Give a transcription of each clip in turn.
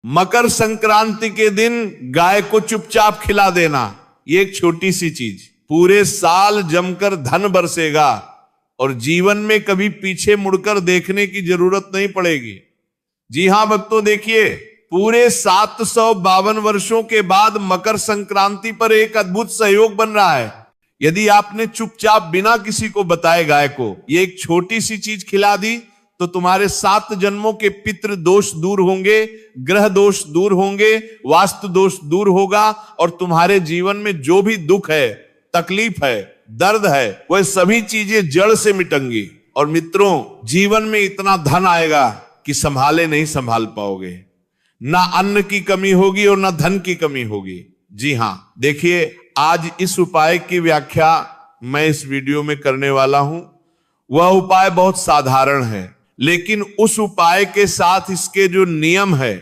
मकर संक्रांति के दिन गाय को चुपचाप खिला देना, ये एक छोटी सी चीज पूरे साल जमकर धन बरसेगा और जीवन में कभी पीछे मुड़कर देखने की जरूरत नहीं पड़ेगी। जी हां भक्तों, देखिए पूरे 752 वर्षों के बाद मकर संक्रांति पर एक अद्भुत सहयोग बन रहा है। यदि आपने चुपचाप बिना किसी को बताए गाय को ये एक छोटी सी चीज खिला दी तो तुम्हारे 7 जन्मों के पितृ दोष दूर होंगे, ग्रह दोष दूर होंगे, वास्तु दोष दूर होगा और तुम्हारे जीवन में जो भी दुख है, तकलीफ है, दर्द है, वह सभी चीजें जड़ से मिटेंगी। और मित्रों, जीवन में इतना धन आएगा कि संभाले नहीं संभाल पाओगे। ना अन्न की कमी होगी और ना धन की कमी होगी। जी हां, देखिए आज इस उपाय की व्याख्या मैं इस वीडियो में करने वाला हूं। वह उपाय बहुत साधारण है, लेकिन उस उपाय के साथ इसके जो नियम है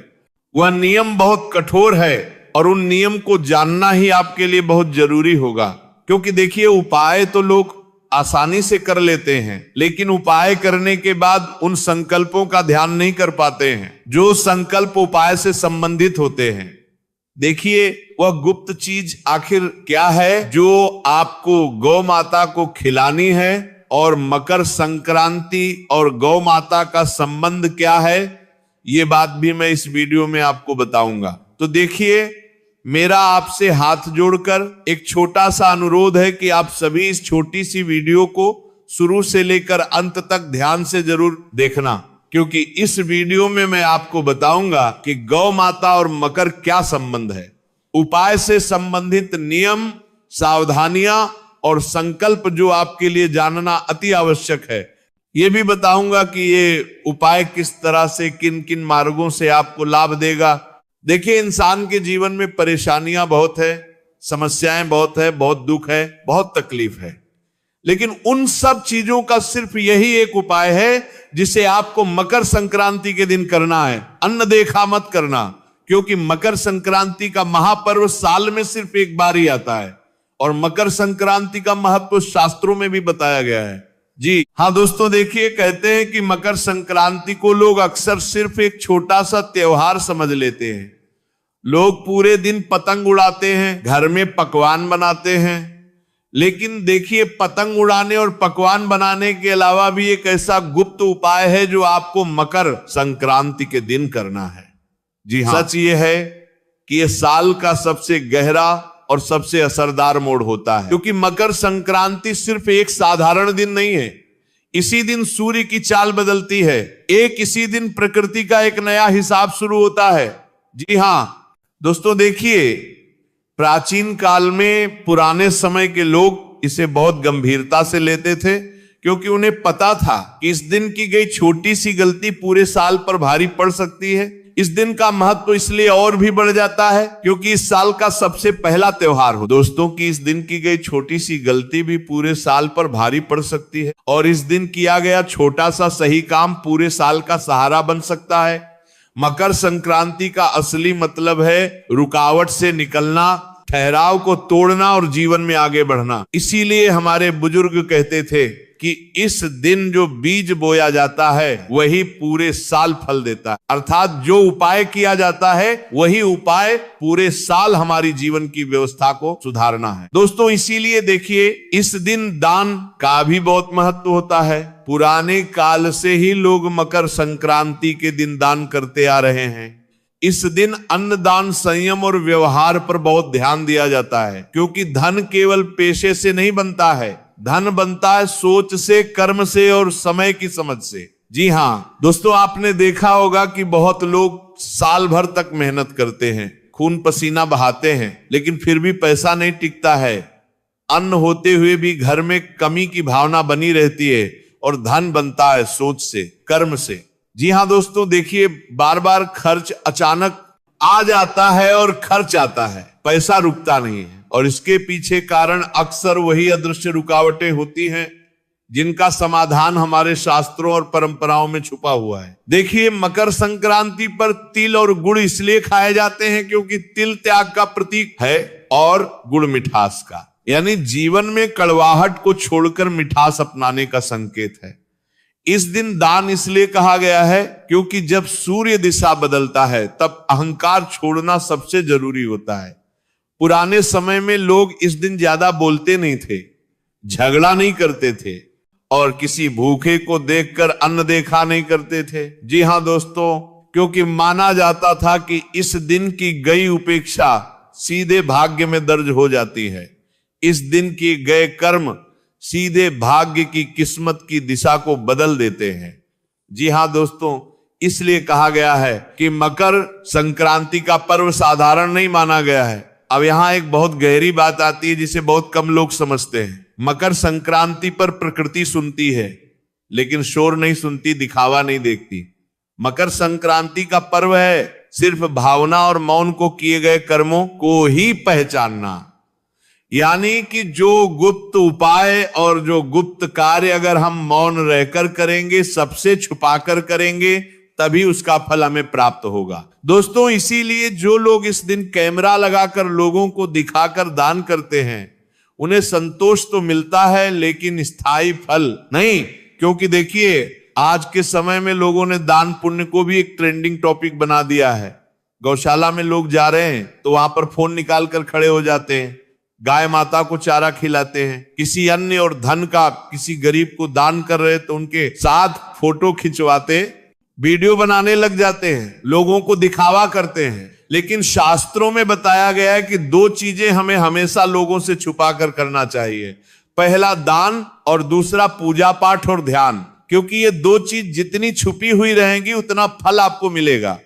वह नियम बहुत कठोर है और उन नियम को जानना ही आपके लिए बहुत जरूरी होगा। क्योंकि देखिए, उपाय तो लोग आसानी से कर लेते हैं, लेकिन उपाय करने के बाद उन संकल्पों का ध्यान नहीं कर पाते हैं जो संकल्प उपाय से संबंधित होते हैं। देखिए, वह गुप्त चीज आखिर क्या है जो आपको गौ माता को खिलानी है और मकर संक्रांति और गौ माता का संबंध क्या है, ये बात भी मैं इस वीडियो में आपको बताऊंगा। तो देखिए, मेरा आपसे हाथ जोड़कर एक छोटा सा अनुरोध है कि आप सभी इस छोटी सी वीडियो को शुरू से लेकर अंत तक ध्यान से जरूर देखना, क्योंकि इस वीडियो में मैं आपको बताऊंगा कि गौ माता और मकर क्या संबंध है, उपाय से संबंधित नियम, सावधानियां और संकल्प जो आपके लिए जानना अति आवश्यक है। यह भी बताऊंगा कि ये उपाय किस तरह से, किन किन मार्गों से आपको लाभ देगा। देखिए, इंसान के जीवन में परेशानियां बहुत है, समस्याएं बहुत है, बहुत दुख है, बहुत तकलीफ है, लेकिन उन सब चीजों का सिर्फ यही एक उपाय है जिसे आपको मकर संक्रांति के दिन करना है। अन्न देखा मत करना, क्योंकि मकर संक्रांति का महापर्व साल में सिर्फ एक बार ही आता है और मकर संक्रांति का महत्व शास्त्रों में भी बताया गया है। जी हाँ दोस्तों, देखिए, कहते हैं कि मकर संक्रांति को लोग अक्सर सिर्फ एक छोटा सा त्योहार समझ लेते हैं। लोग पूरे दिन पतंग उड़ाते हैं, घर में पकवान बनाते हैं, लेकिन देखिए, पतंग उड़ाने और पकवान बनाने के अलावा भी एक ऐसा गुप्त उपाय है जो आपको मकर संक्रांति के दिन करना है। जी हाँ, सच ये है कि यह साल का सबसे गहरा और सबसे असरदार मोड़ होता है, क्योंकि मकर संक्रांति सिर्फ एक साधारण दिन नहीं है। इसी दिन सूर्य की चाल बदलती है, इसी दिन प्रकृति का एक नया हिसाब शुरू होता है। जी हाँ दोस्तों, देखिए, प्राचीन काल में पुराने समय के लोग इसे बहुत गंभीरता से लेते थे, क्योंकि उन्हें पता था कि इस दिन की गई छोटी सी गलती पूरे साल पर भारी पड़ सकती है। इस दिन का महत्व इसलिए और भी बढ़ जाता है क्योंकि इस साल का सबसे पहला त्योहार हो। दोस्तों, कि इस दिन की गई छोटी सी गलती भी पूरे साल पर भारी पड़ सकती है और इस दिन किया गया छोटा सा सही काम पूरे साल का सहारा बन सकता है। मकर संक्रांति का असली मतलब है रुकावट से निकलना, ठहराव को तोड़ना और जीवन में आगे बढ़ना। इसीलिए हमारे बुजुर्ग कहते थे कि इस दिन जो बीज बोया जाता है वही पूरे साल फल देता है, अर्थात जो उपाय किया जाता है वही उपाय पूरे साल हमारी जीवन की व्यवस्था को सुधारना है। दोस्तों, इसीलिए देखिए, इस दिन दान का भी बहुत महत्व होता है। पुराने काल से ही लोग मकर संक्रांति के दिन दान करते आ रहे हैं। इस दिन अन्नदान, संयम और व्यवहार पर बहुत ध्यान दिया जाता है, क्योंकि धन केवल पेशे से नहीं बनता है, धन बनता है सोच से, कर्म से और समय की समझ से। जी हाँ दोस्तों, आपने देखा होगा कि बहुत लोग साल भर तक मेहनत करते हैं, खून पसीना बहाते हैं, लेकिन फिर भी पैसा नहीं टिकता है। अन्न होते हुए भी घर में कमी की भावना बनी रहती है और धन बनता है सोच से, कर्म से। जी हाँ दोस्तों, देखिए, बार बार खर्च अचानक आ जाता है और खर्च आता है, पैसा रुकता नहीं है, और इसके पीछे कारण अक्सर वही अदृश्य रुकावटें होती हैं जिनका समाधान हमारे शास्त्रों और परंपराओं में छुपा हुआ है। देखिए, मकर संक्रांति पर तिल और गुड़ इसलिए खाए जाते हैं क्योंकि तिल त्याग का प्रतीक है और गुड़ मिठास का, यानी जीवन में कड़वाहट को छोड़कर मिठास अपनाने का संकेत है। इस दिन दान इसलिए कहा गया है क्योंकि जब सूर्य दिशा बदलता है तब अहंकार छोड़ना सबसे जरूरी होता है। पुराने समय में लोग इस दिन ज्यादा बोलते नहीं थे, झगड़ा नहीं करते थे और किसी भूखे को देखकर अन्न देखा नहीं करते थे। जी हां दोस्तों, क्योंकि माना जाता था कि इस दिन की गई उपेक्षा सीधे भाग्य में दर्ज हो जाती है। इस दिन के गए कर्म सीधे भाग्य की किस्मत की दिशा को बदल देते हैं। जी हां दोस्तों, इसलिए कहा गया है कि मकर संक्रांति का पर्व साधारण नहीं माना गया है। अब यहां एक बहुत गहरी बात आती है जिसे बहुत कम लोग समझते हैं। मकर संक्रांति पर प्रकृति सुनती है लेकिन शोर नहीं सुनती, दिखावा नहीं देखती। मकर संक्रांति का पर्व है सिर्फ भावना और मौन को किए गए कर्मों को ही पहचानना। यानी कि जो गुप्त उपाय और जो गुप्त कार्य अगर हम मौन रहकर करेंगे, सबसे छुपाकर करेंगे, तभी उसका फल हमें प्राप्त होगा। दोस्तों, इसीलिए जो लोग इस दिन कैमरा लगाकर लोगों को दिखाकर दान करते हैं उन्हें संतोष तो मिलता है लेकिन स्थायी फल नहीं। क्योंकि देखिए, आज के समय में लोगों ने दान पुण्य को भी एक ट्रेंडिंग टॉपिक बना दिया है। गौशाला में लोग जा रहे हैं तो वहां पर फोन निकाल कर खड़े हो जाते हैं, गाय माता को चारा खिलाते हैं। किसी अन्य और धन का किसी गरीब को दान कर रहे तो उनके साथ फोटो खिंचवाते, वीडियो बनाने लग जाते हैं, लोगों को दिखावा करते हैं। लेकिन शास्त्रों में बताया गया है कि दो चीजें हमें हमेशा लोगों से छुपा कर करना चाहिए। पहला दान और दूसरा पूजा पाठ और ध्यान। क्योंकि ये दो चीज जितनी छुपी हुई रहेंगी उतना फल आपको मिलेगा।